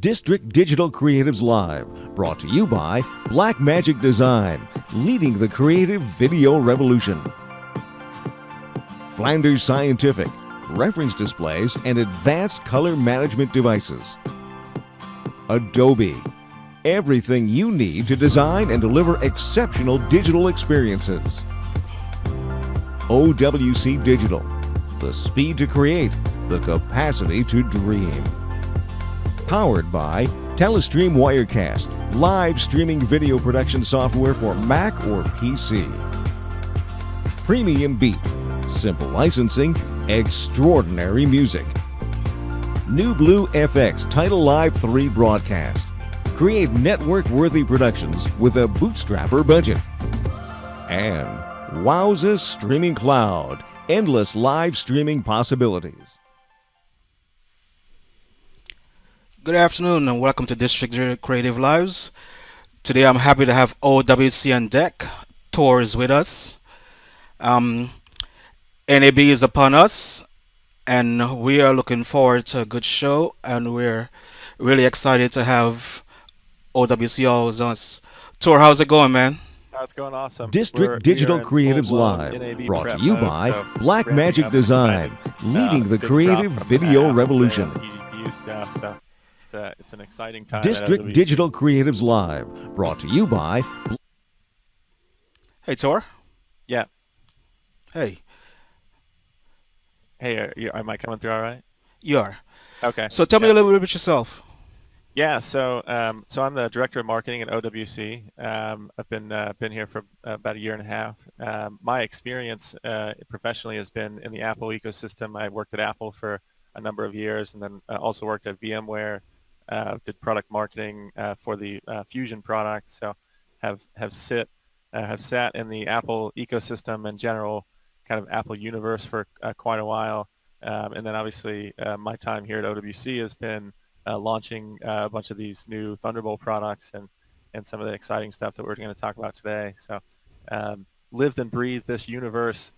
District Digital Creatives Live, brought to you by Blackmagic Design, leading the creative video revolution. Flanders Scientific, reference displays and advanced color management devices. Adobe, everything you need to design and deliver exceptional digital experiences. OWC Digital, the speed to create, the capacity to dream. Powered by Telestream Wirecast, live streaming video production software for Mac or PC. Premium Beat, simple licensing, extraordinary music. New Blue FX Title Live 3 broadcast. Create network-worthy productions with a bootstrapper budget. And Wowza Streaming Cloud, endless live streaming possibilities. Good afternoon and welcome to District Creative Lives. Today I'm happy to have OWC on deck. Thor is with us. NAB is upon us, and we are looking forward to a good show, and we're really excited to have OWC all with us. Thor, how's it going, man? It's going awesome. District Digital Creatives Live, brought to you by Blackmagic Design, leading the creative video revolution. eGPU stuff, so it's an exciting time. District Digital Creatives Live, brought to you by... Hey, Thor. Yeah. Hey. Hey, am I coming through all right? You are. Okay. So tell me a little bit about yourself. Yeah, so I'm the director of marketing at OWC. I've been here for about a year and a half. My experience professionally has been in the Apple ecosystem. I worked at Apple for a number of years, and then also worked at VMware. Did product marketing for the Fusion product. So have sat in the Apple ecosystem in general, kind of Apple universe for quite a while. And then obviously my time here at OWC has been launching a bunch of these new Thunderbolt products and some of the exciting stuff that we're going to talk about today. So lived and breathed this universe.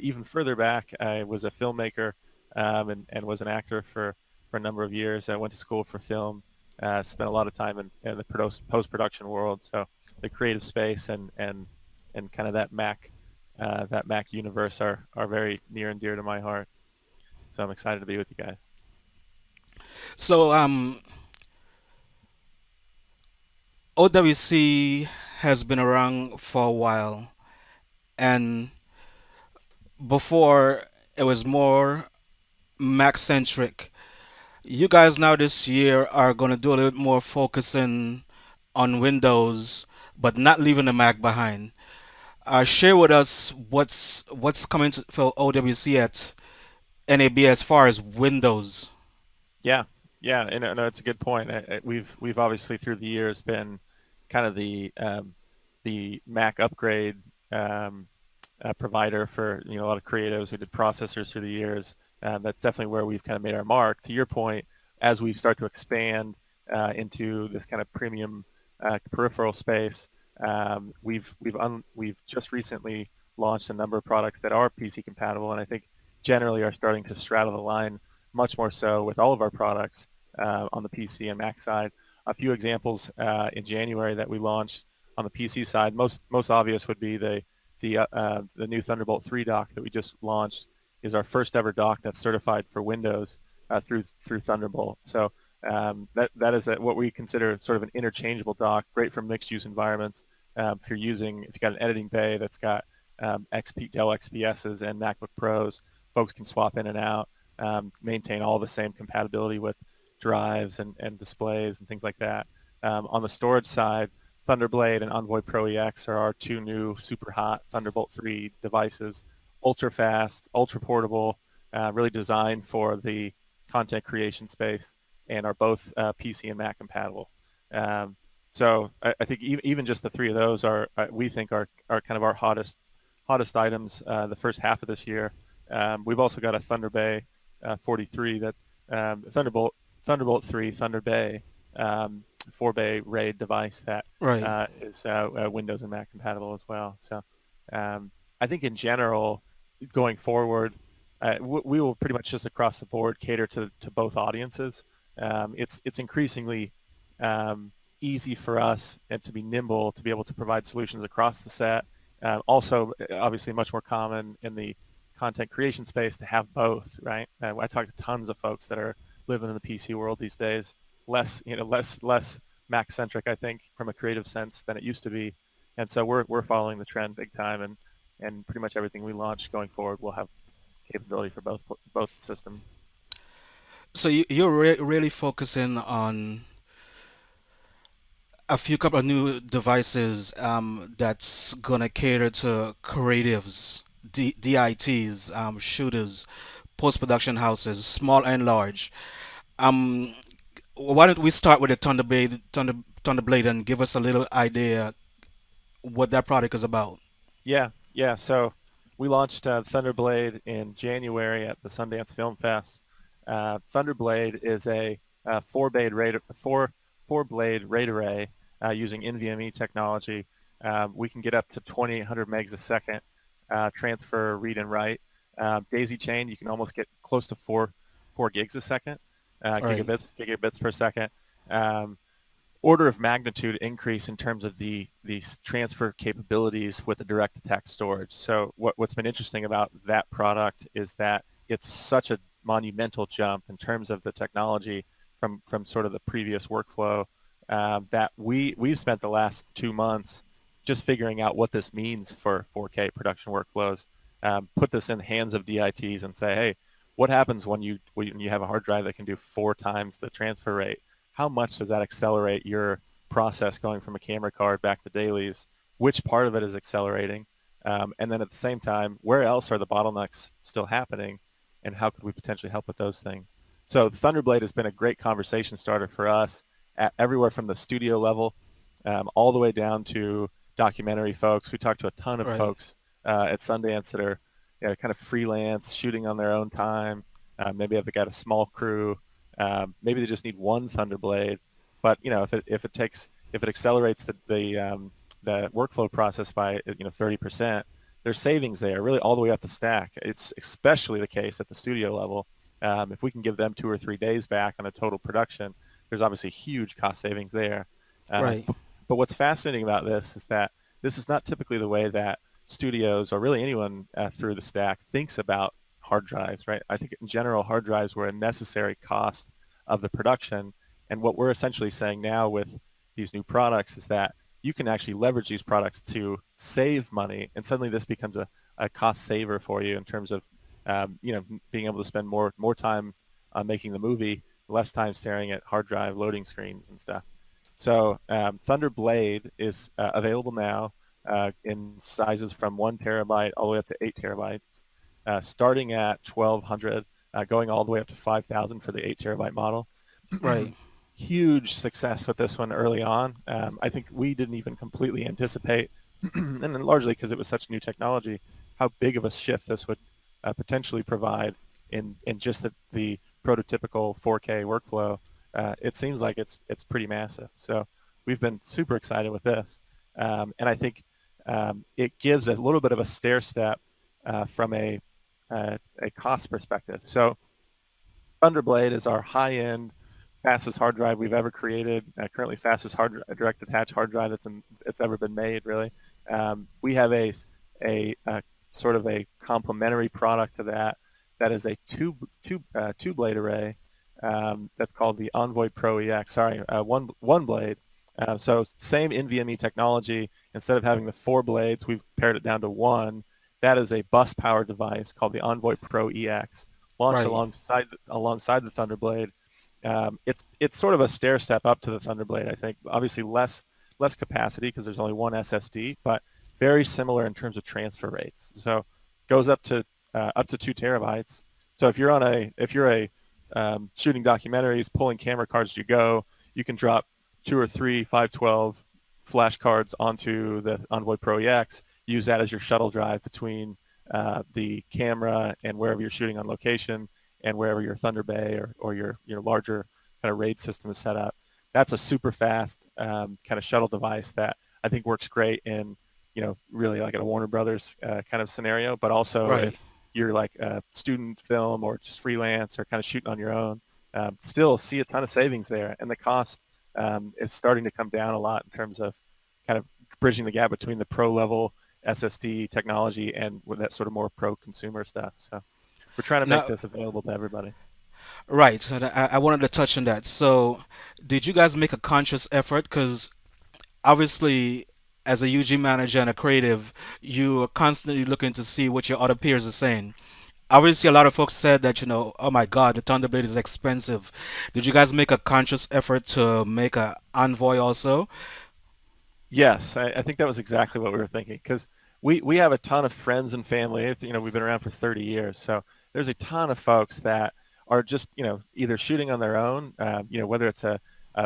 Even further back, I was a filmmaker and was an actor for a number of years. I went to school for film, spent a lot of time in the post-production world. So the creative space and kind of that Mac universe are very near and dear to my heart. So I'm excited to be with you guys. So OWC has been around for a while, and before it was more Mac-centric. You guys now this year are going to do a little bit more focusing on Windows, but not leaving the Mac behind. Share with us what's coming for OWC at NAB as far as Windows. Yeah, and no, it's a good point. We've obviously through the years been kind of the Mac upgrade provider for a lot of creatives who did processors through the years. That's definitely where we've kind of made our mark. To your point, as we start to expand into this kind of premium peripheral space, we've just recently launched a number of products that are PC compatible, and I think generally are starting to straddle the line much more so with all of our products on the PC and Mac side. A few examples in January that we launched on the PC side. Most obvious would be the new Thunderbolt 3 dock that we just launched. Is our first ever dock that's certified for Windows through Thunderbolt. So that is what we consider sort of an interchangeable dock, great for mixed use environments. If you've got an editing bay that's got Dell XPSs and MacBook Pros, folks can swap in and out, maintain all the same compatibility with drives and displays and things like that. On the storage side, Thunderblade and Envoy Pro EX are our two new super hot Thunderbolt 3 devices. Ultra fast, ultra portable, really designed for the content creation space, and are both PC and Mac compatible. So I think even just the three of those we think are kind of our hottest items the first half of this year. We've also got a Thunderbay 43 that Thunderbolt 3 Thunderbay 4-bay RAID device that is Windows and Mac compatible as well. So I think in general, going forward, we will pretty much just across the board cater to both audiences. it's increasingly easy for us and to be nimble to be able to provide solutions across the set. Also, obviously, much more common in the content creation space to have both, right? I talk to tons of folks that are living in the PC world these days. Less Mac centric, I think, from a creative sense than it used to be. And so we're following the trend big time, and pretty much everything we launch going forward will have capability for both systems. So you're really focusing on a few couple of new devices that's gonna cater to creatives, DITs, shooters, post-production houses, small and large. Um, why don't we start with the Thunderblade and give us a little idea what that product is about? Yeah. So we launched Thunderblade in January at the Sundance Film Fest. Thunderblade is a four blade RAID array using NVMe technology. We can get up to 2,800 megs a second transfer, read and write. Daisy chain, you can almost get close to four gigs a second, Right, gigabits per second. Um, Order of magnitude increase in terms of the transfer capabilities with the direct attach storage. So what's been interesting about that product is that it's such a monumental jump in terms of the technology from sort of the previous workflow that we've spent the last 2 months just figuring out what this means for 4K production workflows. Put this in the hands of DITs and say, hey, what happens when you have a hard drive that can do 4 times the transfer rate? How much does that accelerate your process going from a camera card back to dailies? Which part of it is accelerating? And then at the same time, where else are the bottlenecks still happening? And how could we potentially help with those things? So Thunderblade has been a great conversation starter for us at everywhere from the studio level all the way down to documentary folks. We talked to a ton of right, folks at Sundance that are kind of freelance, shooting on their own time. Maybe they've got a small crew. Maybe they just need one Thunderblade, but if it accelerates the workflow process by 30%, there's savings there, really all the way up the stack. It's especially the case at the studio level. If we can give them 2 or 3 days back on a total production, there's obviously huge cost savings there. right, But what's fascinating about this is that this is not typically the way that studios or really anyone through the stack thinks about hard drives, right? I think in general, hard drives were a necessary cost of the production. And what we're essentially saying now with these new products is that you can actually leverage these products to save money. And suddenly this becomes a cost saver for you in terms of, being able to spend more time on making the movie, less time staring at hard drive loading screens and stuff. So Thunderblade is available now in sizes from 1 terabyte all the way up to 8 terabytes, starting at 1,200, going all the way up to 5,000 for the 8 terabyte model. right, Huge success with this one early on. I think we didn't even completely anticipate, and then largely because it was such new technology, how big of a shift this would potentially provide in just the prototypical 4K workflow. It seems like it's pretty massive. So we've been super excited with this, and I think it gives a little bit of a stair step from a cost perspective. So Thunderblade is our high-end, fastest hard drive we've ever created. Currently, fastest direct attach hard drive that's ever been made. Really, we have a sort of a complementary product to that is a two blade array that's called the Envoy Pro EX. Sorry, one blade. So same NVMe technology. Instead of having the 4 blades, we've pared it down to one. That is a bus power device called the Envoy Pro EX, launched right, alongside the Thunderblade. It's sort of a stair step up to the Thunderblade, I think. Obviously less capacity because there's only one SSD, but very similar in terms of transfer rates. So goes up to 2 terabytes. So if you're shooting documentaries, pulling camera cards as you go, you can drop 2 or 3 512 flash cards onto the Envoy Pro EX. Use that as your shuttle drive between the camera and wherever you're shooting on location and wherever your Thunderbay or your larger kind of RAID system is set up. That's a super fast kind of shuttle device that I think works great in really like a Warner Brothers kind of scenario, but also right. if you're like a student film or just freelance or kind of shooting on your own, still see a ton of savings there, and the cost is starting to come down a lot in terms of kind of bridging the gap between the pro level SSD technology and with that sort of more pro consumer stuff. So we're trying to make Now, this available to everybody. right, and I wanted to touch on that. So, did you guys make a conscious effort? Because obviously, as a UG manager and a creative, you are constantly looking to see what your other peers are saying. Obviously, a lot of folks said that, oh my God, the Thunderblade is expensive. Did you guys make a conscious effort to make a Envoy also? Yes, I think that was exactly what we were thinking because we have a ton of friends and family. We've been around for 30 years, so there's a ton of folks that are just either shooting on their own, whether it's a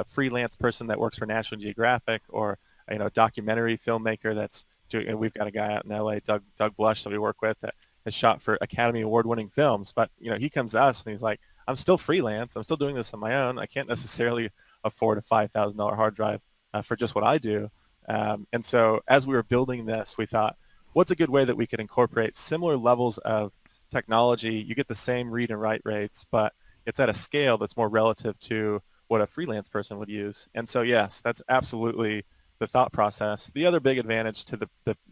freelance person that works for National Geographic or a documentary filmmaker that's doing. And we've got a guy out in LA, Doug Blush, that we work with that has shot for Academy Award-winning films. But he comes to us and he's like, I'm still freelance. I'm still doing this on my own. I can't necessarily afford a $5,000 hard drive for just what I do. And so as we were building this, we thought, what's a good way that we could incorporate similar levels of technology? You get the same read and write rates, but it's at a scale that's more relative to what a freelance person would use. And so, yes, that's absolutely the thought process. The other big advantage to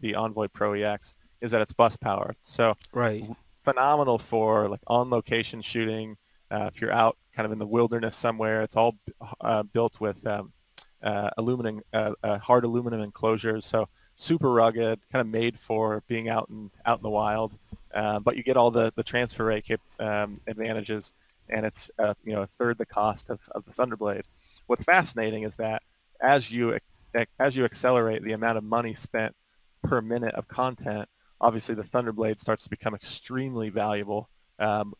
the Envoy Pro EX is that it's bus powered. So Right, phenomenal for like on location shooting. If you're out kind of in the wilderness somewhere, it's all built with hard aluminum enclosures, so super rugged, kind of made for being out in the wild. But you get all the transfer rate advantages, and it's a third the cost of the Thunderblade. What's fascinating is that as you accelerate the amount of money spent per minute of content, obviously the Thunderblade starts to become extremely valuable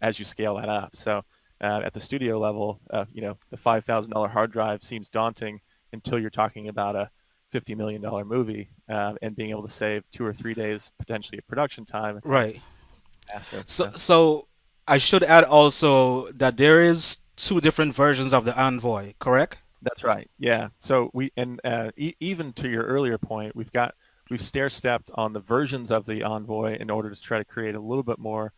as you scale that up. So at the studio level, the $5,000 hard drive seems daunting until you're talking about a $50 million movie and being able to save 2 or 3 days potentially of production time. It's like right. massive. So I should add also that there is two different versions of the Envoy, correct? That's right. Yeah. So even to your earlier point, we've stair-stepped on the versions of the Envoy in order to try to create a little bit more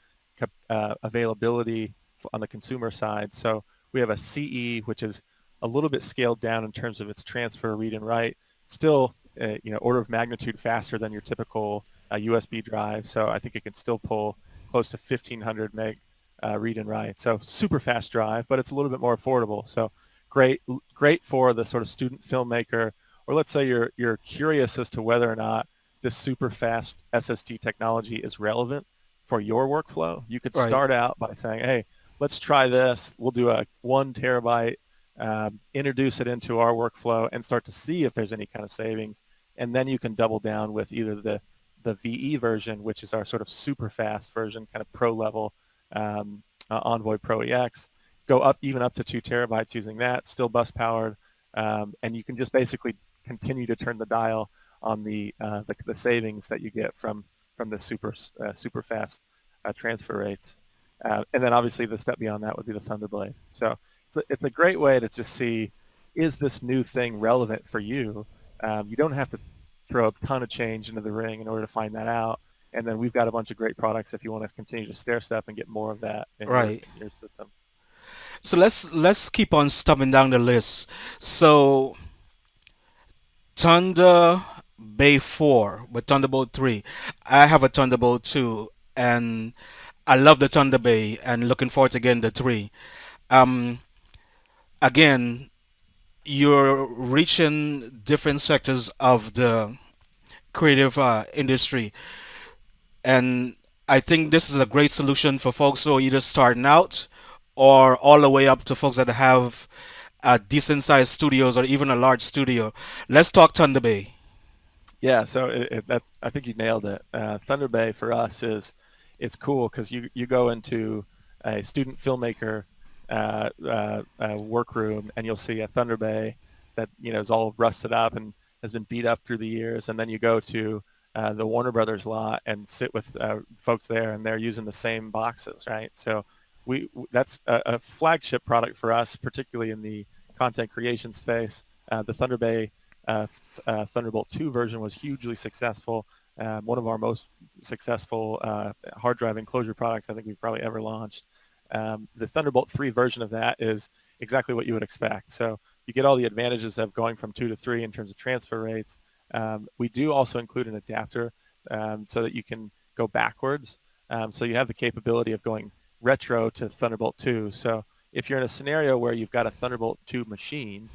availability on the consumer side. So we have a CE, which is a little bit scaled down in terms of its transfer, read and write. Still, order of magnitude faster than your typical USB drive. So I think it can still pull close to 1,500 meg read and write. So super fast drive, but it's a little bit more affordable. So great for the sort of student filmmaker, or let's say you're curious as to whether or not this super fast SSD technology is relevant for your workflow. You could Right. start out by saying, hey, let's try this. We'll do a 1 terabyte, introduce it into our workflow and start to see if there's any kind of savings. And then you can double down with either the VE version, which is our sort of super fast version, kind of pro level Envoy Pro EX, go up even up to 2 terabytes using that, still bus powered, and you can just basically continue to turn the dial on the savings that you get from the super fast transfer rates. And then obviously the step beyond that would be the Thunderblade. So it's a great way to just see, is this new thing relevant for you? You don't have to throw a ton of change into the ring in order to find that out. And then we've got a bunch of great products if you want to continue to stair step and get more of that in Right. your system. So let's keep on stubbing down the list. So Thunder Bay 4 with Thunderbolt 3. I have a Thunderbolt 2 and I love the Thunder Bay and looking forward to getting the 3. Um Again, you're reaching different sectors of the creative industry, and I think this is a great solution for folks who are either starting out or all the way up to folks that have decent sized studios or even a large studio. Let's talk Thunder Bay. Yeah, so that I think you nailed it. Thunderbay for us it's cool because you go into a student filmmaker workroom and you'll see a Thunderbay that is all rusted up and has been beat up through the years, and then you go to the Warner Brothers lot and sit with folks there, and they're using the same boxes, right? So that's a flagship product for us, particularly in the content creation space. The Thunderbay Thunderbolt 2 version was hugely successful. One of our most successful hard drive enclosure products I think we've probably ever launched. The Thunderbolt 3 version of that is exactly what you would expect. So you get all the advantages of going from 2 to 3 in terms of transfer rates. We do also include an adapter so that you can go backwards. So you have the capability of going retro to Thunderbolt 2. So if you're in a scenario where you've got a Thunderbolt 2 machine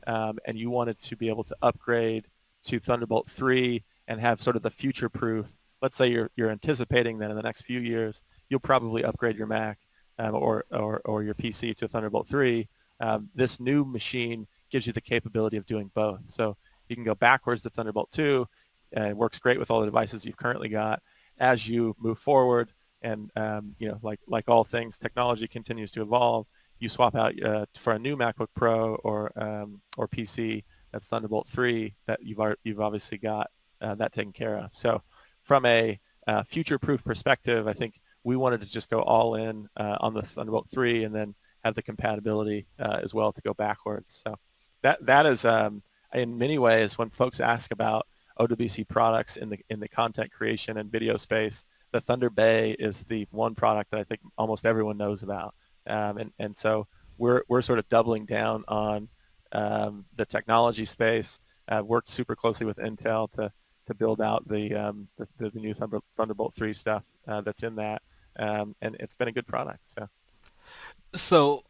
and you wanted to be able to upgrade to Thunderbolt 3 and have sort of the future-proof, let's say you're anticipating that in the next few years you'll probably upgrade your Mac or your PC to Thunderbolt 3. This new machine gives you the capability of doing both. So you can go backwards to Thunderbolt 2. It works great with all the devices you've currently got. As you move forward, and like all things, technology continues to evolve. You swap out for a new MacBook Pro or PC that's Thunderbolt 3 that you've obviously got that taken care of. So from a future-proof perspective, I think we wanted to just go all in on the Thunderbolt 3 and then have the compatibility as well to go backwards. So that is in many ways when folks ask about OWC products in the content creation and video space, the Thunderbay is the one product that I think almost everyone knows about. And so we're sort of doubling down on the technology space. Worked super closely with Intel to build out the new Thunderbolt 3 stuff that's in that, and it's been a good product. So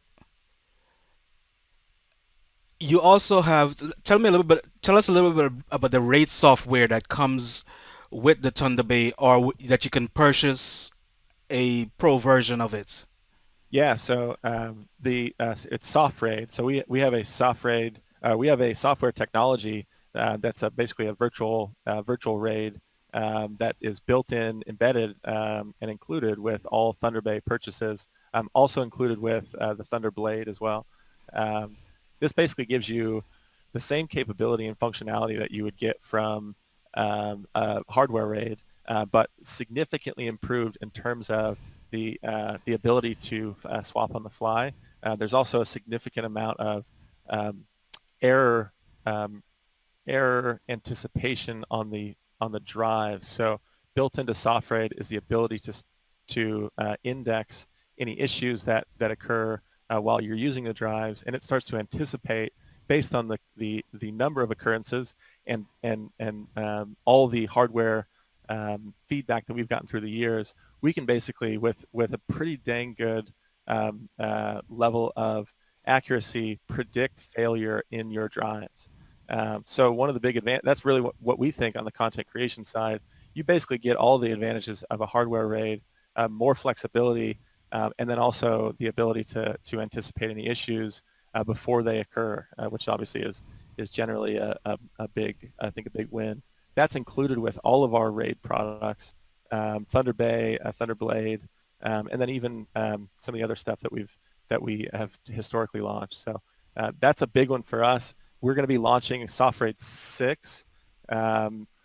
you also have tell us a little bit about the RAID software that comes with the Thunderbay or that you can purchase a pro version of it. Yeah, so it's soft RAID. So we have a soft RAID. We have a software technology that's basically a virtual RAID that is built in, embedded, and included with all Thunderbay purchases. Also included with the Thunderblade as well. This basically gives you the same capability and functionality that you would get from a hardware RAID, but significantly improved in terms of the ability to swap on the fly. There's also a significant amount of error anticipation on the drive. So built into soft RAID is the ability to index any issues that occur while you're using the drives, and it starts to anticipate based on the number of occurrences and all the hardware feedback that we've gotten through the years. We can basically, with a pretty dang good level of accuracy, predict failure in your drives. So one of the big advantages, that's really what we think on the content creation side. You basically get all the advantages of a hardware RAID, more flexibility, and then also the ability to anticipate any issues before they occur, which obviously is generally a big win. That's included with all of our RAID products, Thunderbay, Thunderblade, and then even some of the other stuff that we have historically launched. So that's a big one for us. We're going to be launching Soft RAID 6,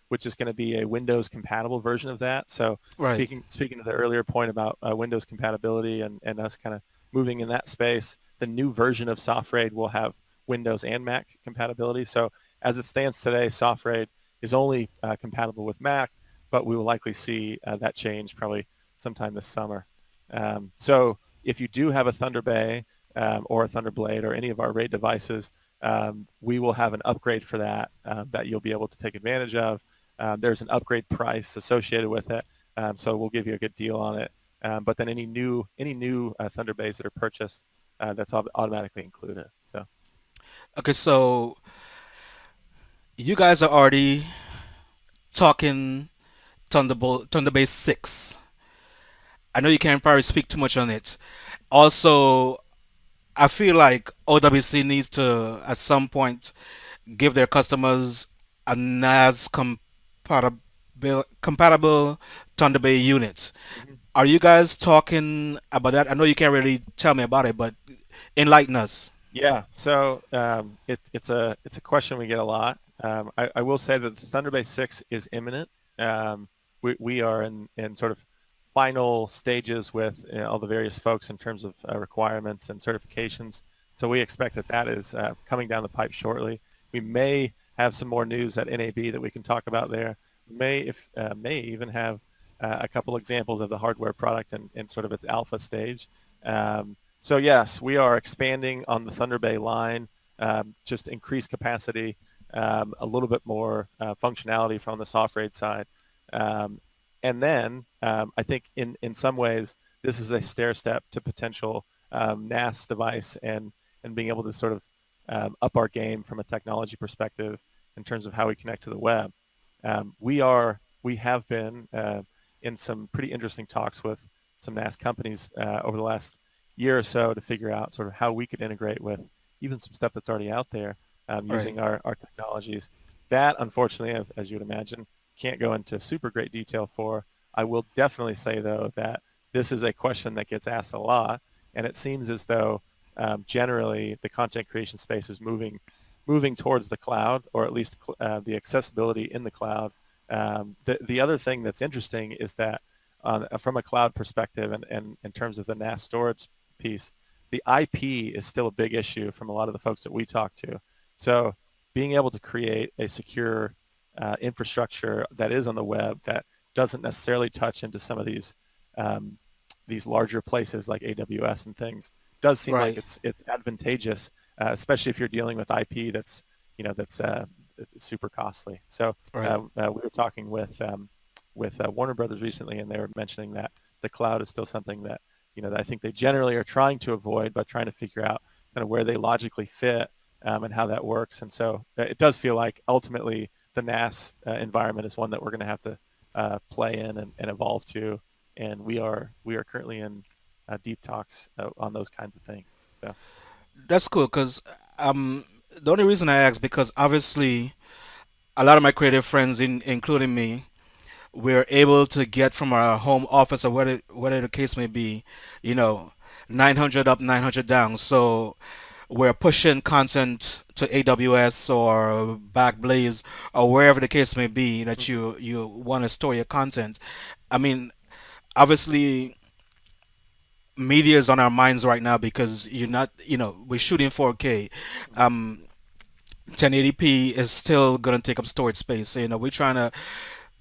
which is going to be a Windows compatible version of that. So Right. speaking to the earlier point about Windows compatibility and us kind of moving in that space, the new version of Soft RAID will have Windows and Mac compatibility. So as it stands today, Soft RAID is only compatible with Mac, but we will likely see that change probably sometime this summer. So if you do have a Thunderbay or a Thunderblade or any of our RAID devices, we will have an upgrade for that that you'll be able to take advantage of. There's an upgrade price associated with it, so we'll give you a good deal on it. But then any new Thunderbays that are purchased, that's automatically included. So Okay, so you guys are already talking Thunderbay 6. I know you can't probably speak too much on it. Also, I feel like OWC needs to, at some point, give their customers a NAS compatible Thunderbay unit. Mhm. Are you guys talking about that? I know you can't really tell me about it, but enlighten us. Yeah, so it's a question we get a lot. I will say that the Thunderbay 6 is imminent. We are in sort of final stages with all the various folks in terms of requirements and certifications. So we expect that is coming down the pipe shortly. We may have some more news at NAB that we can talk about there. We may even have a couple examples of the hardware product in sort of its alpha stage. So yes, we are expanding on the Thunderbay line, just increase capacity, a little bit more functionality from the soft RAID side. And then I think in some ways, this is a stair step to potential NAS device and being able to sort of up our game from a technology perspective in terms of how we connect to the web. We have been in some pretty interesting talks with some NAS companies over the last year or so to figure out sort of how we could integrate with even some stuff that's already out there using Right. our technologies. That, unfortunately, as you would imagine, can't go into super great detail for. I will definitely say, though, that this is a question that gets asked a lot, and it seems as though generally the content creation space is moving towards the cloud, or at least the accessibility in the cloud. The other thing that's interesting is that from a cloud perspective and in terms of the NAS storage piece, the IP is still a big issue from a lot of the folks that we talk to. So being able to create a secure infrastructure that is on the web that doesn't necessarily touch into some of these larger places like AWS and things does seem like Right. it's advantageous, especially if you're dealing with IP that's super costly. So Right. we were talking with Warner Brothers recently, and they were mentioning that the cloud is still something that that I think they generally are trying to avoid, but trying to figure out kind of where they logically fit and how that works. And so it does feel like ultimately the NAS environment is one that we're going to have to play in and evolve to. And we are currently in deep talks on those kinds of things. So That's cool because the only reason I ask because obviously a lot of my creative friends, including me, we're able to get from our home office or whatever the case may be, you know, 900 up, 900 down. So we're pushing content to AWS or Backblaze or wherever the case may be that you want to store your content. I mean, obviously media is on our minds right now because you're not, we're shooting 4K. Um, 1080p is still going to take up storage space. So, we're trying to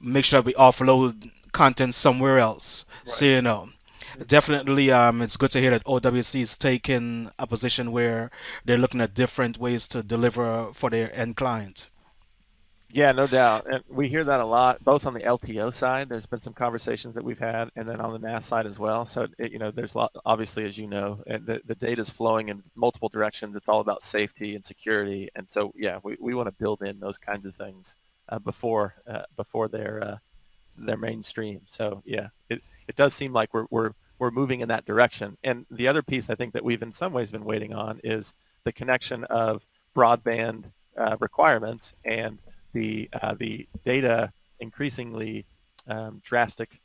make sure we offload content somewhere else. So, right. definitely, it's good to hear that OWC is taking a position where they're looking at different ways to deliver for their end client. Yeah, no doubt. And we hear that a lot, both on the LTO side. There's been some conversations that we've had, and then on the NAS side as well. So, there's a lot, obviously, as you know, and the data is flowing in multiple directions. It's all about safety and security. And so, yeah, we want to build in those kinds of things before they're mainstream. So, yeah, it does seem like we're moving in that direction. And the other piece I think that we've in some ways been waiting on is the connection of broadband requirements and the data increasingly drastic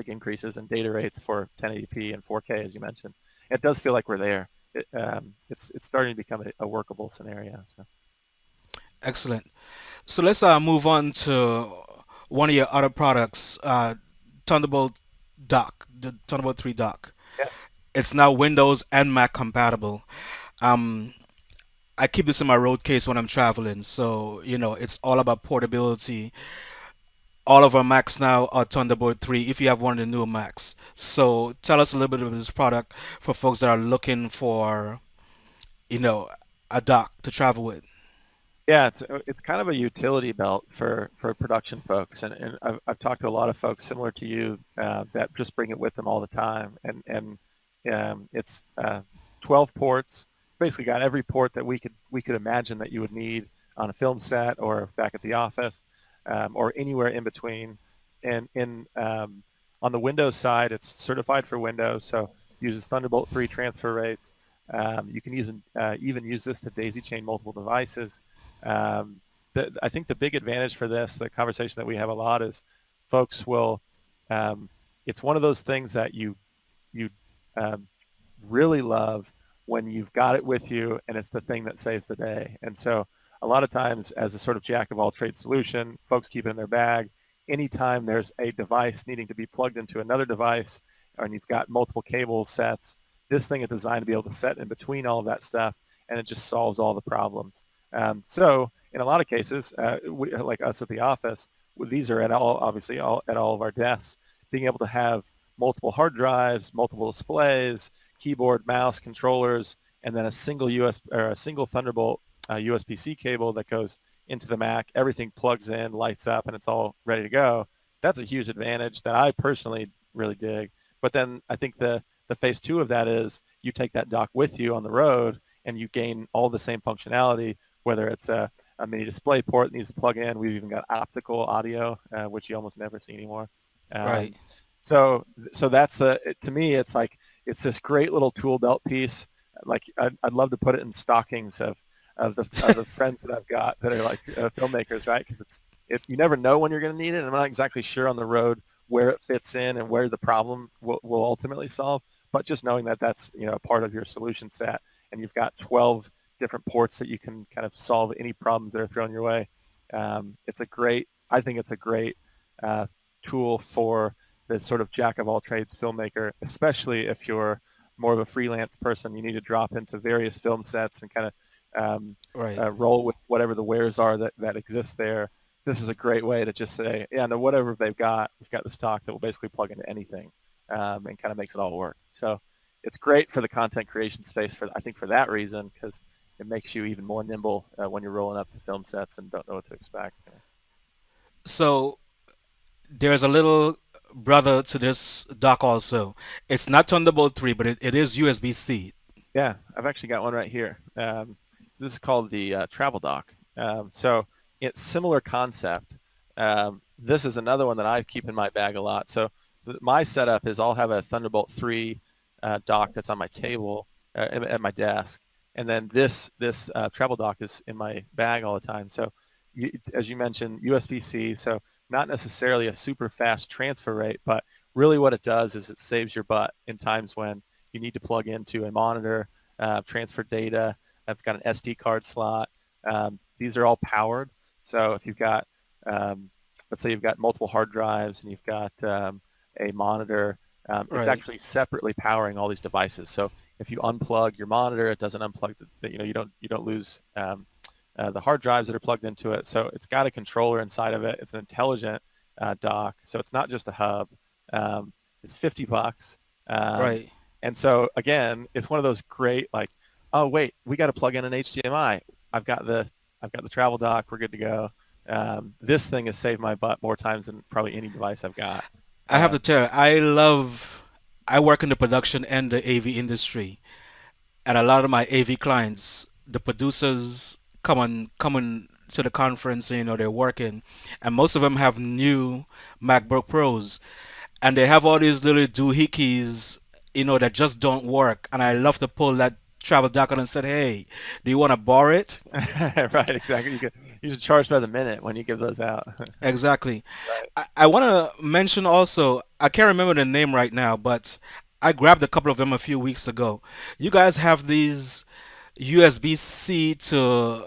increases in data rates for 1080p and 4K, as you mentioned. It does feel like we're there. It's starting to become a workable scenario. So. Excellent. So let's move on to one of your other products, Thunderbolt Dock, the Thunderbolt 3 Dock. Yeah. It's now Windows and Mac compatible. Um, I keep this in my road case when I'm traveling, so it's all about portability. All of our Macs now are Thunderbolt 3 if you have one of the newer Macs. So tell us a little bit about this product for folks that are looking for, you know, a dock to travel with. Yeah, it's kind of a utility belt for production folks, and I've talked to a lot of folks similar to you that just bring it with them all the time, and it's 12 ports, basically got every port that we could imagine that you would need on a film set or back at the office or anywhere in between, and in on the Windows side, it's certified for Windows, so uses Thunderbolt 3 transfer rates. You can even use this to daisy chain multiple devices. I think the big advantage for this, the conversation that we have a lot is folks will, it's one of those things that you um, really love when you've got it with you and it's the thing that saves the day. And so a lot of times as a sort of jack of all trades solution, folks keep it in their bag. Anytime there's a device needing to be plugged into another device and you've got multiple cable sets, this thing is designed to be able to set in between all of that stuff, and it just solves all the problems. So in a lot of cases, like us at the office, these are obviously at all of our desks, being able to have multiple hard drives, multiple displays, keyboard, mouse, controllers, and then a single a single Thunderbolt USB-C cable that goes into the Mac. Everything plugs in, lights up, and it's all ready to go. That's a huge advantage that I personally really dig. But then I think the phase two of that is you take that dock with you on the road and you gain all the same functionality, whether it's a mini display port that needs to plug in. We've even got optical audio, which you almost never see anymore. Right. So that's to me, it's like, it's this great little tool belt piece. Like I'd love to put it in stockings of the friends that I've got that are like filmmakers, right? Because you never know when you're going to need it. And I'm not exactly sure on the road where it fits in and where the problem will ultimately solve. But just knowing that that's part of your solution set, and you've got 12 different ports that you can kind of solve any problems that are thrown your way. I think it's a great tool for the sort of jack of all trades filmmaker, especially if you're more of a freelance person. You need to drop into various film sets and kind of roll with whatever the wares are that exist there. This is a great way to just say, yeah, no, whatever we've got the stock that will basically plug into anything, and kind of makes it all work. So it's great for the content creation space I think for that reason, because it makes you even more nimble when you're rolling up to film sets and don't know what to expect. So there's a little brother to this dock also. It's not Thunderbolt 3, but it is USB-C. Yeah, I've actually got one right here. This is called the Travel Dock. So it's similar concept. This is another one that I keep in my bag a lot. So my setup is I'll have a Thunderbolt 3 dock that's on my table at my desk, and then this Travel Dock is in my bag all the time. So as you mentioned, USB-C, so not necessarily a super fast transfer rate, but really what it does is it saves your butt in times when you need to plug into a monitor, transfer data that's got an SD card slot. These are all powered. So if you've got, let's say you've got multiple hard drives and you've got a monitor, it's actually separately powering all these devices. So if you unplug your monitor, it doesn't unplug you don't lose the hard drives that are plugged into it. So it's got a controller inside of it. It's an intelligent dock. So it's not just a hub. It's $50. Right. And so again, it's one of those great, like, oh wait, we got to plug in an HDMI. I've got the travel dock. We're good to go. This thing has saved my butt more times than probably any device I've got. I have to tell you, I work in the production and the AV industry, and a lot of my AV clients, the producers coming to the conference, they're working, and most of them have new MacBook Pros, and they have all these little doohickeys, that just don't work, and I love to pull that travel dock on and said, hey, do you want to borrow it? Right, exactly. You should charge by the minute when you give those out. Exactly. Right. I want to mention also, I can't remember the name right now, but I grabbed a couple of them a few weeks ago. You guys have these USB-C to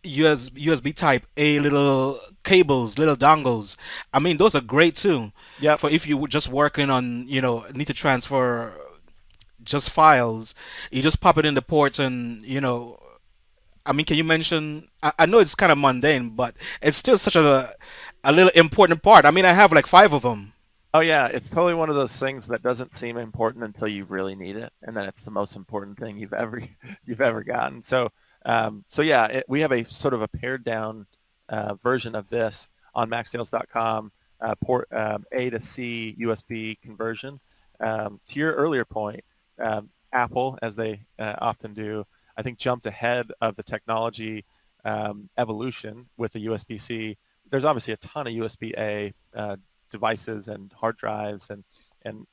USB type A little cables, little dongles. I mean, those are great too. Yep. For if you were just working on, need to transfer just files, you just pop it in the ports and, I mean, can you mention? I know it's kind of mundane, but it's still such a little important part. I mean, I have like 5 of them. Oh yeah, it's totally one of those things that doesn't seem important until you really need it, and then it's the most important thing you've ever gotten. So yeah, we have a sort of a pared down version of this on MacSales.com, port A to C USB conversion. To your earlier point, Apple, as they often do, I think jumped ahead of the technology evolution with the USB-C. There's obviously a ton of USB-A devices and hard drives and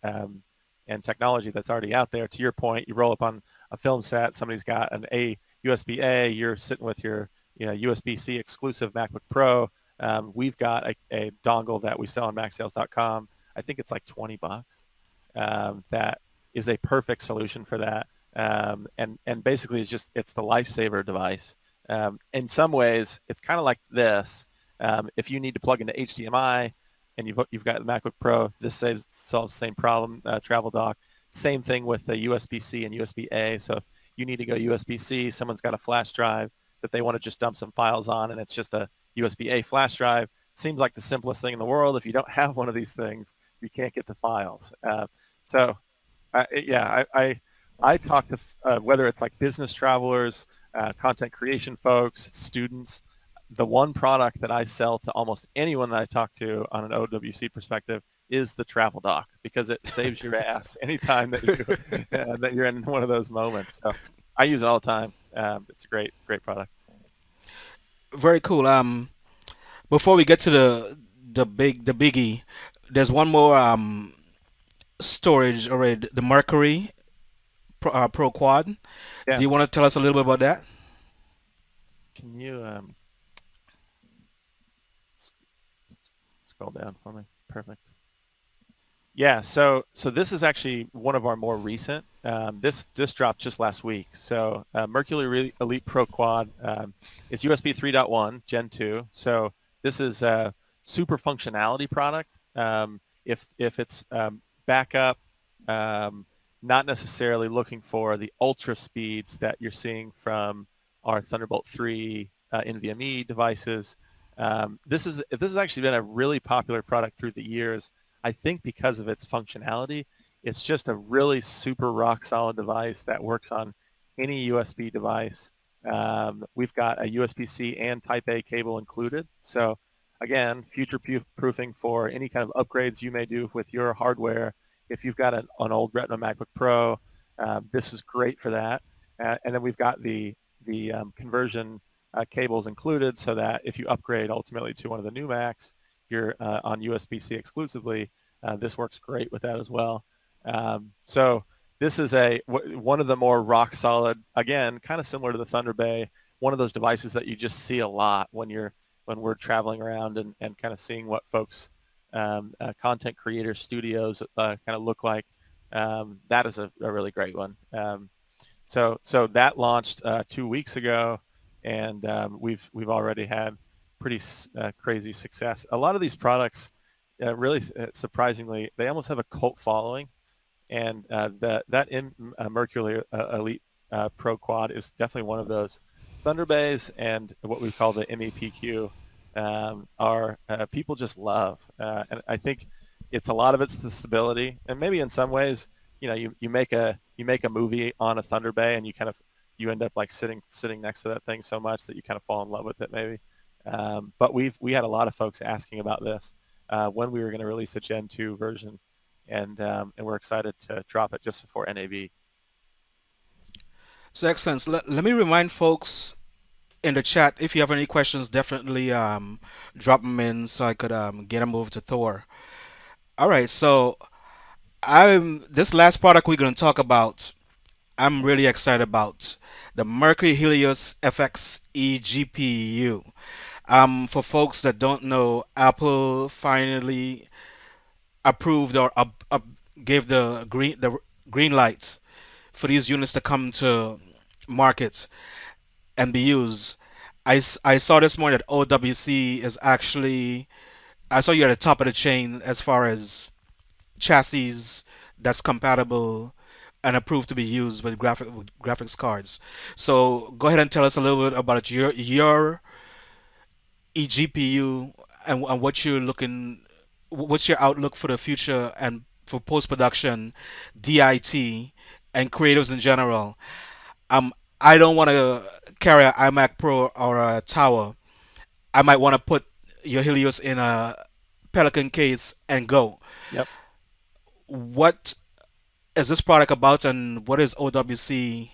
technology that's already out there. To your point, you roll up on a film set, somebody's got an USB-A, you're sitting with your USB-C exclusive MacBook Pro. We've got a dongle that we sell on MacSales.com. I think it's like $20. That is a perfect solution for that. And basically it's the lifesaver device. In some ways, it's kind of like this. If you need to plug into HDMI and you've got the MacBook Pro, this solves the same problem, travel dock. Same thing with the USB-C and USB-A. So if you need to go USB-C, someone's got a flash drive that they want to just dump some files on, and it's just a USB-A flash drive. Seems like the simplest thing in the world. If you don't have one of these things, you can't get the files. So I talk to whether it's like business travelers, content creation folks, students. The one product that I sell to almost anyone that I talk to on an OWC perspective is the travel dock, because it saves your ass anytime that you that you're in one of those moments. So I use it all the time. It's a great product. Very cool. Before we get to the biggie, there's one more storage already. The Mercury Pro Quad. Yeah. Do you want to tell us a little bit about that? Can you scroll down for me? Perfect. Yeah, so this is actually one of our more recent. This dropped just last week. So Mercury Elite Pro Quad is USB 3.1 Gen 2. So this is a super functionality product. If it's backup, not necessarily looking for the ultra speeds that you're seeing from our Thunderbolt 3 NVMe devices. This has actually been a really popular product through the years. I think because of its functionality, it's just a really super rock solid device that works on any USB device. We've got a USB-C and Type A cable included. So again, future proofing for any kind of upgrades you may do with your hardware. If you've got an old Retina MacBook Pro, this is great for that. And then we've got the conversion cables included, so that if you upgrade ultimately to one of the new Macs, you're on USB-C exclusively. This works great with that as well. So this is one of the more rock solid, again, kind of similar to the Thunderbay, one of those devices that you just see a lot when we're traveling around and kind of seeing what folks, content creators, studios kind of look like. That is a really great one. So that launched 2 weeks ago, and we've already had pretty crazy success. A lot of these products, really surprisingly, they almost have a cult following, and Mercury Elite Pro Quad is definitely one of those. Thunderbays and what we call the MEPQ are people just love, and I think a lot of it's the stability, and maybe in some ways, you make a movie on a Thunderbay, and you end up like sitting next to that thing so much that you kind of fall in love with it maybe. But we had a lot of folks asking about this when we were going to release a Gen 2 version, and we're excited to drop it just before NAB. So excellent. Let me remind folks in the chat, if you have any questions, definitely drop them in so I could get them over to Thor. All right, so this last product we're going to talk about, I'm really excited about the Mercury Helios FXE GPU. For folks that don't know, Apple finally approved or gave the green light for these units to come to market and be used. I saw this morning that OWC is actually, I saw you at the top of the chain as far as chassis that's compatible and approved to be used with graphics cards. So go ahead and tell us a little bit about your eGPU and what's your outlook for the future and for post production, DIT, and creatives in general. I don't want to carry an iMac Pro or a Tower. I might want to put your Helios in a Pelican case and go. Yep. What is this product about, and what is OWC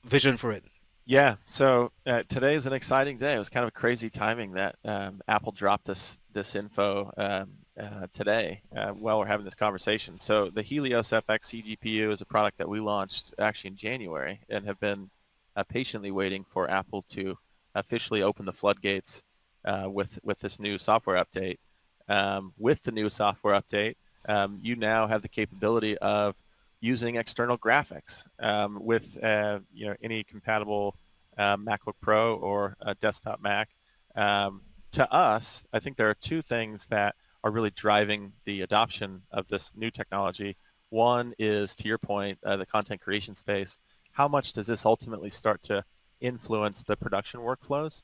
vision for it? Yeah, so today is an exciting day. It was kind of crazy timing that Apple dropped this info today while we're having this conversation. So the Helios FXE GPU is a product that we launched actually in January and have been patiently waiting for Apple to officially open the floodgates with this new software update. With the new software update, you now have the capability of using external graphics with any compatible MacBook Pro or a desktop Mac. To us, I think there are two things that are really driving the adoption of this new technology. One is, to your point, the content creation space. How much does this ultimately start to influence the production workflows?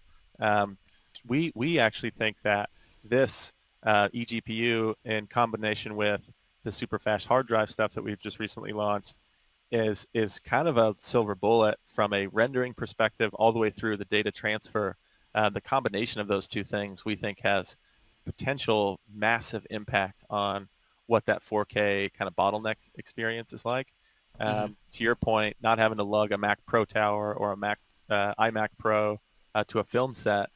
We actually think that this eGPU in combination with the super fast hard drive stuff that we've just recently launched is kind of a silver bullet from a rendering perspective all the way through the data transfer. The combination of those two things we think has potential massive impact on what that 4K kind of bottleneck experience is like. Hmm. To your point, not having to lug a Mac Pro tower or a iMac Pro to a film set,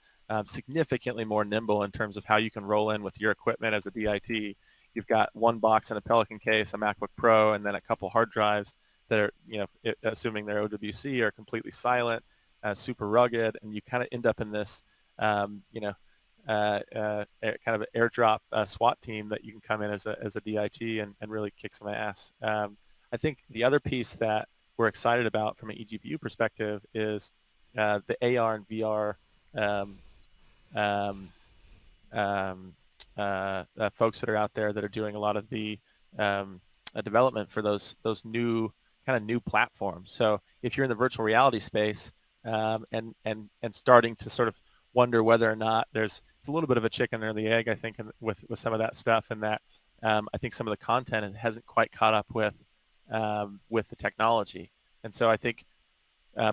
significantly more nimble in terms of how you can roll in with your equipment as a DIT. You've got one box and a Pelican case, a MacBook Pro, and then a couple hard drives that are, assuming they're OWC, are completely silent, super rugged, and you kind of end up in this, kind of an airdrop SWAT team that you can come in as a DIT and really kick some ass. I think the other piece that we're excited about from an eGPU perspective is the AR and VR um, um, folks that are out there that are doing a lot of the development for those new platforms. So if you're in the virtual reality space and starting to sort of wonder whether or not it's a little bit of a chicken or the egg, I think, with some of that stuff, and that I think some of the content hasn't quite caught up with the technology. And so I think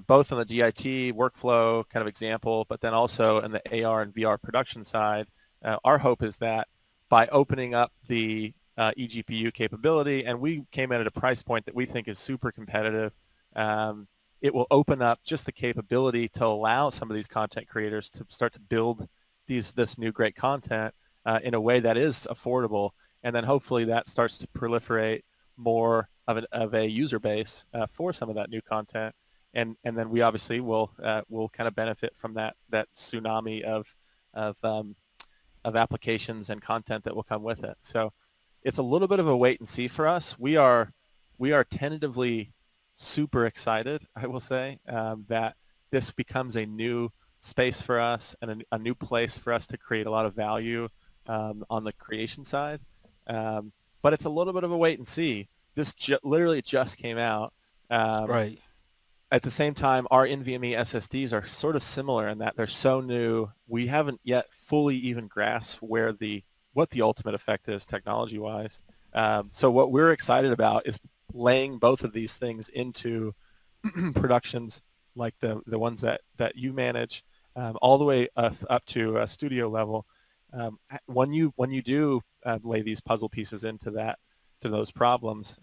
both on the DIT workflow kind of example, but then also in the AR and VR production side, our hope is that by opening up the eGPU capability, and we came in at a price point that we think is super competitive, it will open up just the capability to allow some of these content creators to start to build this new great content in a way that is affordable, and then hopefully that starts to proliferate more of a user base for some of that new content, and then we obviously will kind of benefit from that tsunami of applications and content that will come with it. So it's a little bit of a wait and see for us. We are tentatively super excited, I will say, that this becomes a new space for us and a new place for us to create a lot of value on the creation side. But it's a little bit of a wait and see. This literally just came out. Right. At the same time, our NVMe SSDs are sort of similar in that they're so new. We haven't yet fully even grasped what the ultimate effect is technology-wise. So what we're excited about is laying both of these things into productions like the ones that you manage, all the way up to a studio level. When you do lay these puzzle pieces into those problems,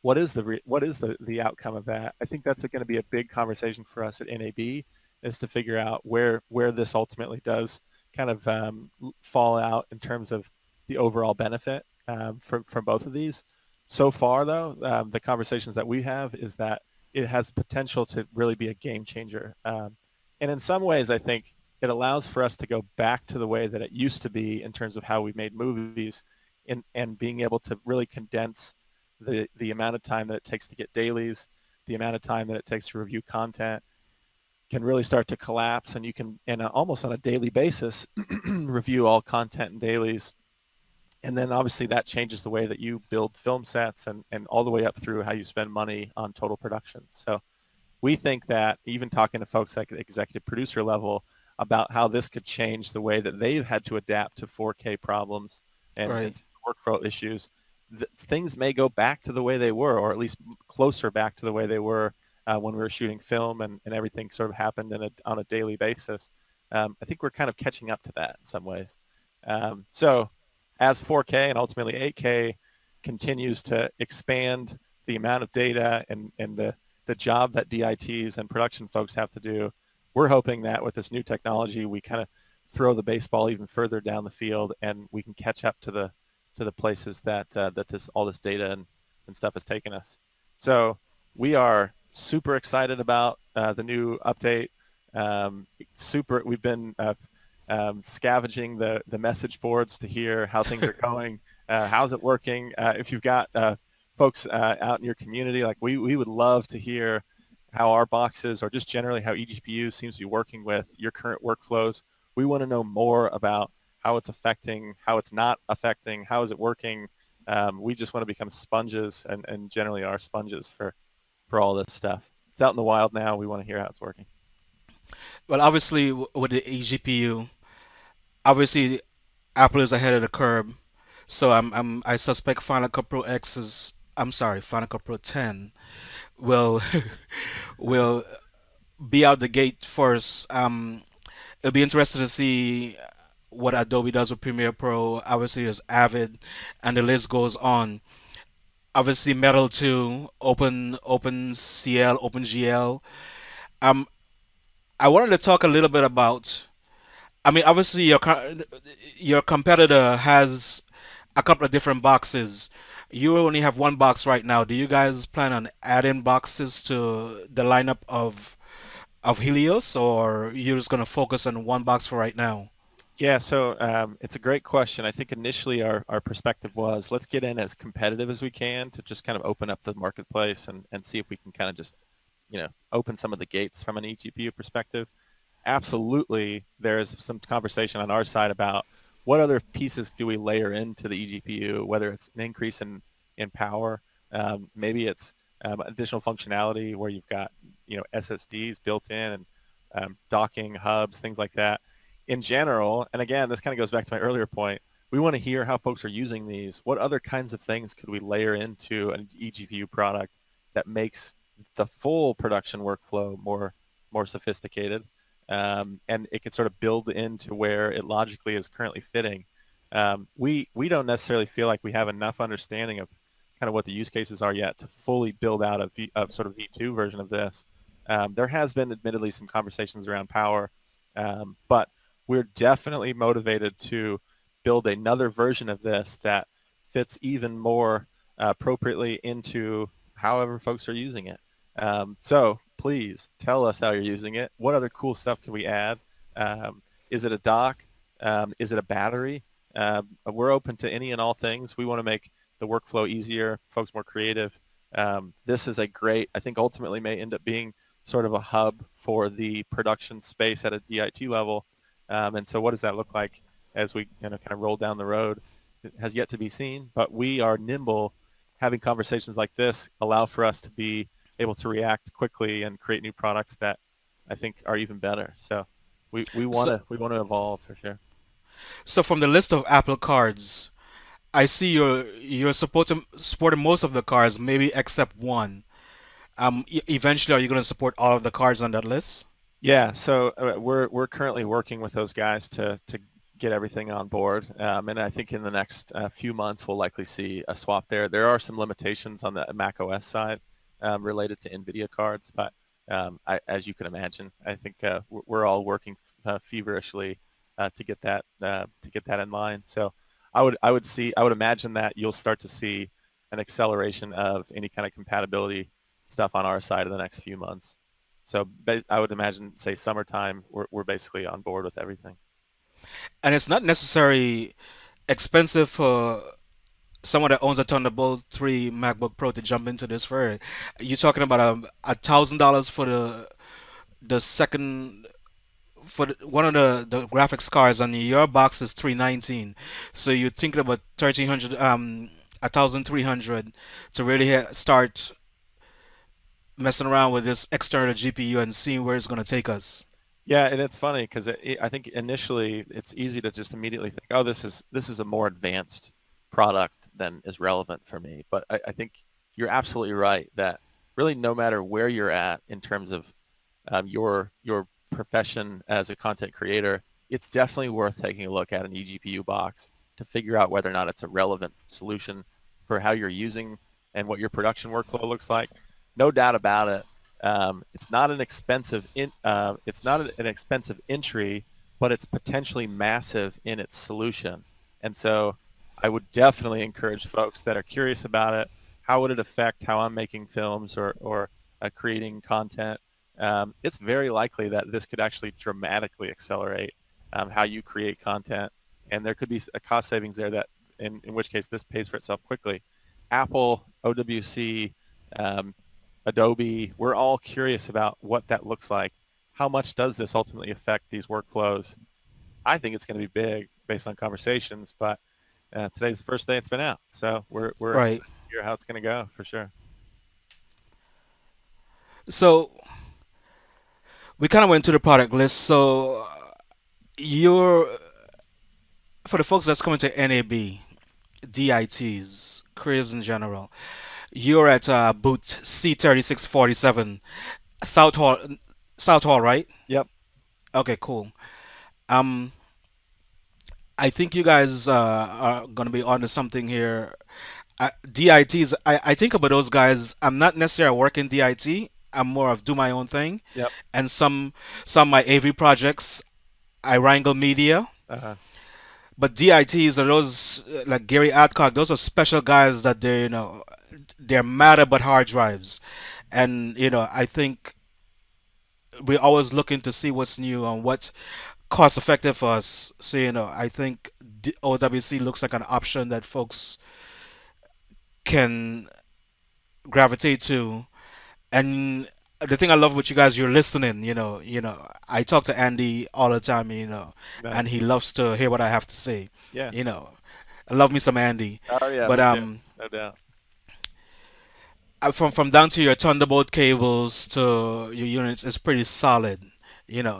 what is the outcome of that? I think that's going to be a big conversation for us at NAB, is to figure out where this ultimately does kind of fall out in terms of the overall benefit from both of these. So far, though, the conversations that we have is that it has potential to really be a game changer. And in some ways, I think it allows for us to go back to the way that it used to be in terms of how we made movies, and being able to really condense the amount of time that it takes to get dailies, the amount of time that it takes to review content can really start to collapse, and you can, almost on a daily basis, review all content and dailies. And then obviously that changes the way that you build film sets and all the way up through how you spend money on total production. So we think that even talking to folks at the executive producer level about how this could change the way that they've had to adapt to 4K problems and Right. workflow issues, things may go back to the way they were, or at least closer back to the way they were when we were shooting film and everything sort of happened on a daily basis. I think we're kind of catching up to that in some ways. So as 4K and ultimately 8K continues to expand the amount of data and the job that DITs and production folks have to do, we're hoping that with this new technology, we kind of throw the baseball even further down the field, and we can catch up to the places that all this data and stuff has taken us. So we are super excited about the new update. We've been scavenging the message boards to hear how things are going. How's it working? If you've got folks out in your community, like we would love to hear how our boxes, or just generally how eGPU seems to be working with your current workflows. We want to know more about how it's affecting, how it's not affecting, how is it working. We just want to become sponges, and generally are sponges for all this stuff. It's out in the wild now. We want to hear how it's working. Well, obviously with the eGPU, obviously Apple is ahead of the curve. So I suspect Final Cut Pro X is, I'm sorry, Final Cut Pro 10 will will be out the gate first. It'll be interesting to see what Adobe does with Premiere Pro. Obviously, there's Avid, and the list goes on. Obviously, Metal 2, OpenCL, OpenGL. Um, I wanted to talk a little bit about. I mean, obviously, your competitor has a couple of different boxes. You only have one box right now. Do you guys plan on adding boxes to the lineup of Helios, or you're just gonna focus on one box for right now? Yeah, so it's a great question. I think initially our perspective was let's get in as competitive as we can to just kind of open up the marketplace and see if we can kind of just, open some of the gates from an eGPU perspective. Absolutely, there's some conversation on our side about what other pieces do we layer into the eGPU, whether it's an increase in power, maybe it's additional functionality where you've got, SSDs built in and docking hubs, things like that in general. And again, this kind of goes back to my earlier point. We want to hear how folks are using these. What other kinds of things could we layer into an eGPU product that makes the full production workflow more sophisticated, and it can sort of build into where it logically is currently fitting. We don't necessarily feel like we have enough understanding of kind of what the use cases are yet to fully build out a sort of V2 version of this. There has been admittedly some conversations around power, but we're definitely motivated to build another version of this that fits even more appropriately into however folks are using it. So please tell us how you're using it. What other cool stuff can we add? Is it a dock? Is it a battery? We're open to any and all things. We want to make the workflow easier, folks more creative. This is a great, I think ultimately may end up being sort of a hub for the production space at a DIT level. And so what does that look like as we kind of roll down the road? It has yet to be seen, but we are nimble. Having conversations like this allow for us to be able to react quickly and create new products that I think are even better. So we want So, to evolve for sure. so from the list of Apple cards, I see you're supporting most of the cards, maybe except one. Eventually, are you going to support all of the cards on that list? Yeah, so we're currently working with those guys to get everything on board, and I think in the next few months we'll likely see a swap there. There are some limitations on the Mac OS side related to Nvidia cards, but as you can imagine, I think we're all working feverishly to get that in line. So I would imagine that you'll start to see an acceleration of any kind of compatibility stuff on our side in the next few months. So I would imagine, say, summertime, we're basically on board with everything. And it's not necessarily expensive for someone that owns a Thunderbolt 3 MacBook Pro to jump into this for it. You're talking about $1,000 for the second for one of the graphics cards, and your box is 319. So you're thinking about 1,300, 1,300 to really start messing around with this external GPU and seeing where it's going to take us. Yeah, and it's funny because I think initially it's easy to just immediately think, oh, this is a more advanced product than is relevant for me. But I think you're absolutely right that really no matter where you're at in terms of your profession as a content creator, it's definitely worth taking a look at an eGPU box to figure out whether or not it's a relevant solution for how you're using and what your production workflow looks like. No doubt about it. It's not an expensive entry, but it's potentially massive in its solution. And so I would definitely encourage folks that are curious about it. How would it affect how I'm making films or creating content? It's very likely that this could actually dramatically accelerate how you create content. And there could be a cost savings there that, in which case this pays for itself quickly. Apple, OWC, Adobe, we're all curious about what that looks like. How much does this ultimately affect these workflows? I think it's going to be big based on conversations, but today's the first day it's been out. So we're excited Right. to hear how it's going to go for sure. So we kind of went to the product list. So you're for the folks that's coming to NAB. DITs, creatives in general. You're at booth C3647, South Hall, South Hall, right? Yep. Okay, cool. Um, I think you guys are gonna be onto something here. DITs, I think about those guys. I'm not necessarily working DIT. I'm more of do my own thing, Yep. and some of my AV projects I wrangle media. Uh-huh. But DITs are those like Gary Adcock. Those are special guys that they're mad about hard drives, and I think we're always looking to see what's new and what's cost effective for us. So I think OWC looks like an option that folks can gravitate to. And the thing I love about you guys, you're listening. I talk to Andy all the time. And Nice. he loves to hear what I have to say. Yeah. You know, I love me some Andy. Oh yeah, But me too. No doubt. from down to your Thunderbolt cables to your units is pretty solid.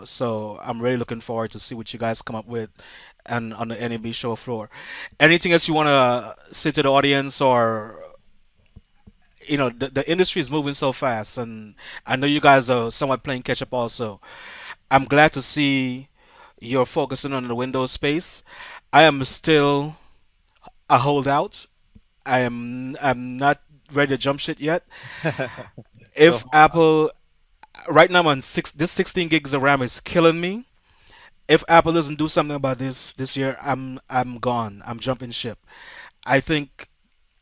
So I'm really looking forward to see what you guys come up with and on the NAB show floor. Anything else you want to say to the audience, or the industry is moving so fast, and I know you guys are somewhat playing catch up also. I'm glad to see you're focusing on the Windows space. I am still a holdout. I'm not ready to jump shit yet. So If Apple right now I'm on this 16 gigs of RAM is killing me. If Apple doesn't do something about this year, I'm gone. I'm jumping ship. I think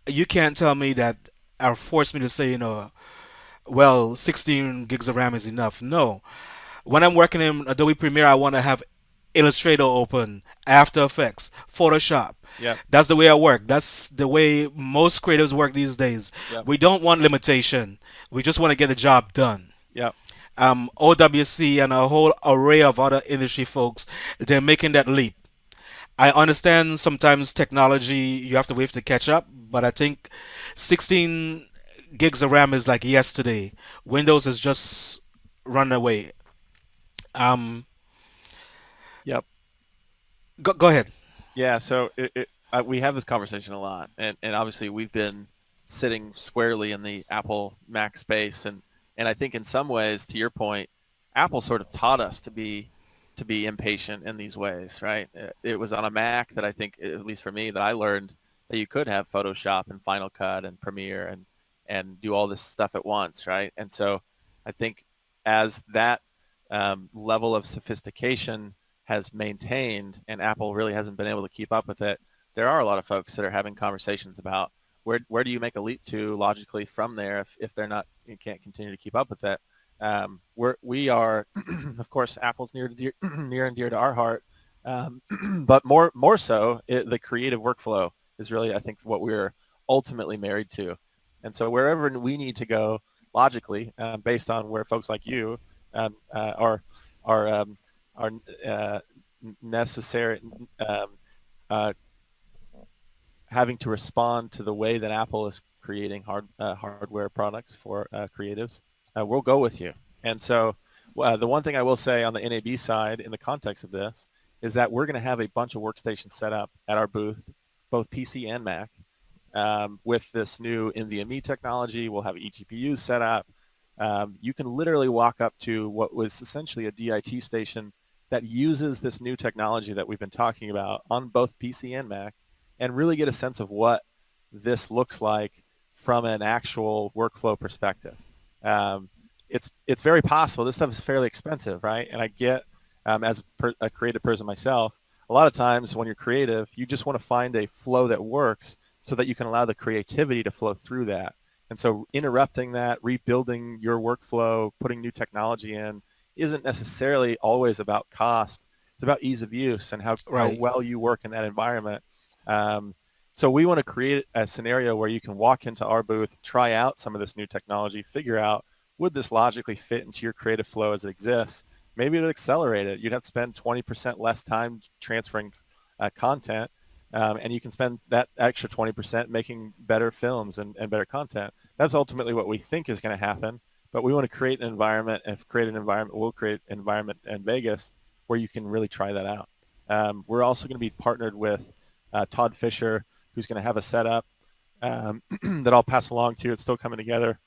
you can't tell me that or force me to say, well, 16 gigs of RAM is enough. No. When I'm working in Adobe Premiere, I want to have Illustrator open, After Effects, Photoshop. yep. That's the way I work. That's the way most creatives work these days. Yep. We don't want limitation. We just want to get the job done. Yep. OWC and a whole array of other industry folks, they're making that leap. I understand sometimes technology you have to wait to catch up, but I think 16 gigs of RAM is like yesterday. Windows is just run away. Um, Yep. go ahead. Yeah, so we have this conversation a lot, and obviously we've been sitting squarely in the Apple Mac space, and I think in some ways, to your point, Apple sort of taught us to be impatient in these ways, right? It was on a Mac that I think, at least for me, that I learned that you could have Photoshop and Final Cut and Premiere and do all this stuff at once, right? And so I think as that level of sophistication has maintained and Apple really hasn't been able to keep up with it, there are a lot of folks that are having conversations about where do you make a leap to logically from there if they're not, you can't continue to keep up with it. We are, of course, Apple's near near and dear to our heart, but more so, the creative workflow is really, I think, what we're ultimately married to. And so wherever we need to go logically, based on where folks like you are are necessary, uh, having to respond to the way that Apple is creating hardware products for creatives, we'll go with you. And so the one thing I will say on the NAB side in the context of this is that we're going to have a bunch of workstations set up at our booth, both PC and Mac, with this new NVMe technology. We'll have eGPUs set up. You can literally walk up to what was essentially a DIT station that uses this new technology that we've been talking about on both PC and Mac, and really get a sense of what this looks like from an actual workflow perspective. It's very possible. This stuff is fairly expensive, right? And I get, as a creative person myself, a lot of times when you're creative, you just want to find a flow that works so that you can allow the creativity to flow through that. And so interrupting that, rebuilding your workflow, putting new technology in, isn't necessarily always about cost. It's about ease of use and how Right. well you work in that environment. So we want to create a scenario where you can walk into our booth, try out some of this new technology, figure out, would this logically fit into your creative flow as it exists? Maybe it'll accelerate it. You'd have to spend 20% less time transferring content, and you can spend that extra 20% making better films and better content. That's ultimately what we think is going to happen, but we want to create an environment, and we'll create an environment in Vegas where you can really try that out. We're also going to be partnered with Todd Fisher, who's going to have a setup that I'll pass along to you. It's still coming together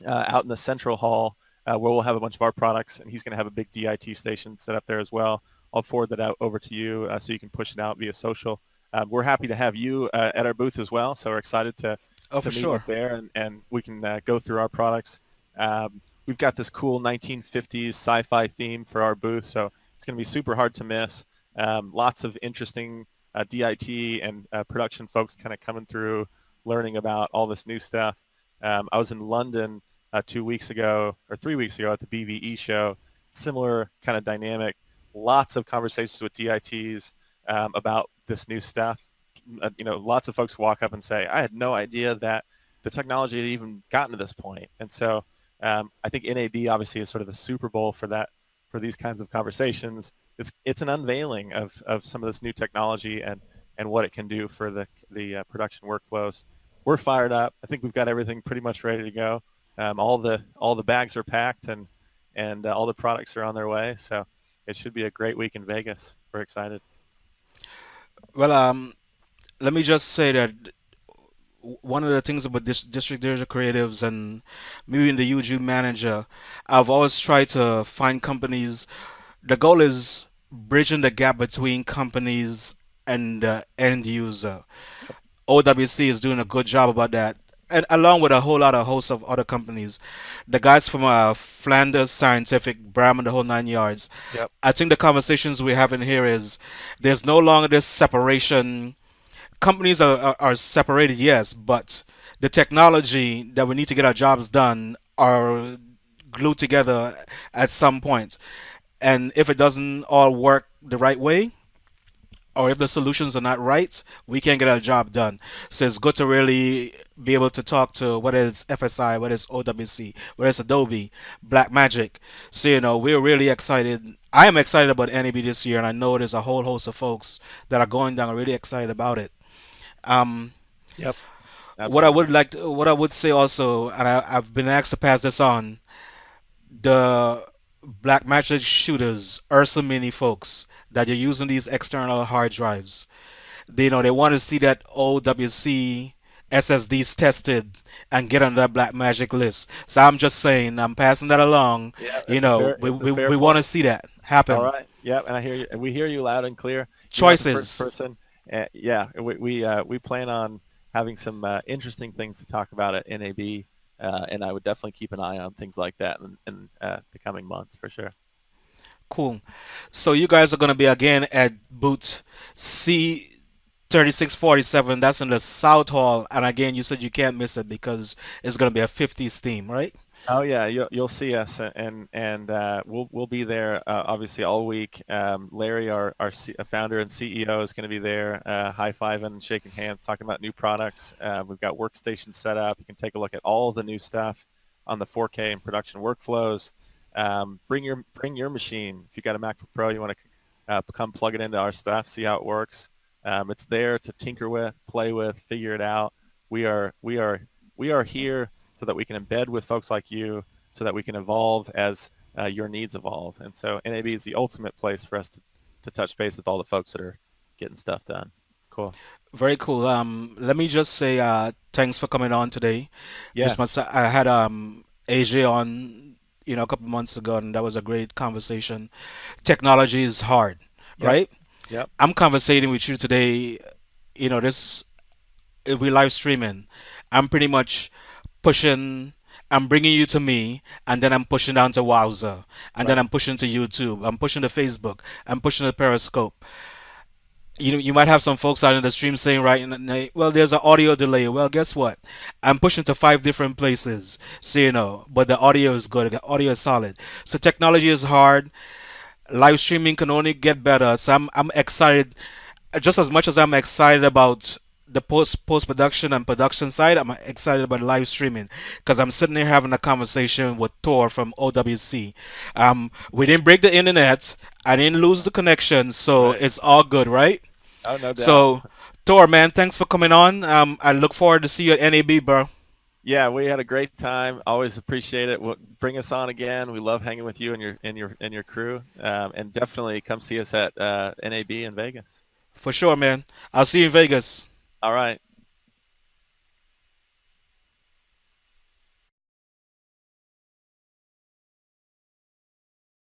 out in the central hall where we'll have a bunch of our products, and he's going to have a big DIT station set up there as well. I'll forward that out over to you so you can push it out via social. We're happy to have you at our booth as well, so we're excited to For meet sure. up there, and we can go through our products. We've got this cool 1950s sci-fi theme for our booth, so it's going to be super hard to miss. Lots of interesting DIT and production folks kind of coming through, learning about all this new stuff. I was in London 2 weeks ago or 3 weeks ago at the BVE show. Similar kind of dynamic. Lots of conversations with DITs about this new stuff. Lots of folks walk up and say, I had no idea that the technology had even gotten to this point. And so I think NAB obviously is sort of the Super Bowl for these kinds of conversations. It's an unveiling of some of this new technology and what it can do for the production workflows. We're fired up. I think we've got everything pretty much ready to go. All the bags are packed and all the products are on their way. So it should be a great week in Vegas. We're excited. Well, let me just say that one of the things about this district data creatives and me being the UG manager, I've always tried to find companies. The goal is bridging the gap between companies and the end user. OWC is doing a good job about that, and along with a whole lot of hosts of other companies, the guys from Flanders Scientific, Bram, and the whole 9 yards. Yep. I think the conversations we're having here is there's no longer this separation. Companies are separated, yes, but the technology that we need to get our jobs done are glued together at some point. And if it doesn't all work the right way, or if the solutions are not right, we can't get our job done. So it's good to really be able to talk to whether it's FSI, whether it's OWC, whether it's Adobe, Blackmagic. So, we're really excited. I am excited about NAB this year, and I know there's a whole host of folks that are going down really excited about it. Um, Yep. what I Absolutely. what I would say also, and I've been asked to pass this on, the Blackmagic shooters, Ursa Mini folks that are using these external hard drives. They want to see that OWC SSDs tested and get on that Blackmagic list. So I'm just saying, I'm passing that along. Yeah, You it's a know, fair we it's a we, fair we want to point. see that All happen. right. Yep. And I hear you. And we hear you loud and clear. You're not the first Choices. person. Yeah. We plan on having some interesting things to talk about at NAB, and I would definitely keep an eye on things like that in the coming months for sure. Cool. So you guys are going to be again at booth C3647. That's in the South Hall. And again, you said you can't miss it because it's going to be a 50s theme, right? Oh yeah, you'll see us, and we'll be there obviously all week. Larry, our founder and CEO, is going to be there, high-fiving, shaking hands, talking about new products. We've got workstations set up. You can take a look at all the new stuff on the 4K and production workflows. Bring your machine. If you got a MacBook Pro, you want to come plug it into our stuff, see how it works. It's there to tinker with, play with, figure it out. We are here so that we can embed with folks like you, so that we can evolve as your needs evolve. And so NAB is the ultimate place for us to touch base with all the folks that are getting stuff done. It's cool. Very cool. Let me just say thanks for coming on today. Yeah. I had AJ on, a couple months ago, and that was a great conversation. Technology is hard, Yep. right? Yep. I'm conversating with you today. This we live streaming. I'm pretty much pushing. I'm bringing you to me, and then I'm pushing down to Wowza, and then Right. I'm pushing to YouTube. I'm pushing to Facebook. I'm pushing to Periscope. You might have some folks out in the stream saying, right, well, there's an audio delay. Well, guess what? I'm pushing to 5 different places, so but the audio is good. The audio is solid. So technology is hard. Live streaming can only get better. So I'm excited, just as much as I'm excited about the post production and production side. I'm excited about live streaming because I'm sitting here having a conversation with Thor from OWC. We didn't break the internet. I didn't lose the connection, so Right. it's all good, right? Oh, no doubt. So, Thor, man, thanks for coming on. I look forward to see you at NAB, bro. Yeah, we had a great time. Always appreciate it. Bring us on again. We love hanging with you and your crew. And definitely come see us at NAB in Vegas. For sure, man. I'll see you in Vegas. All right.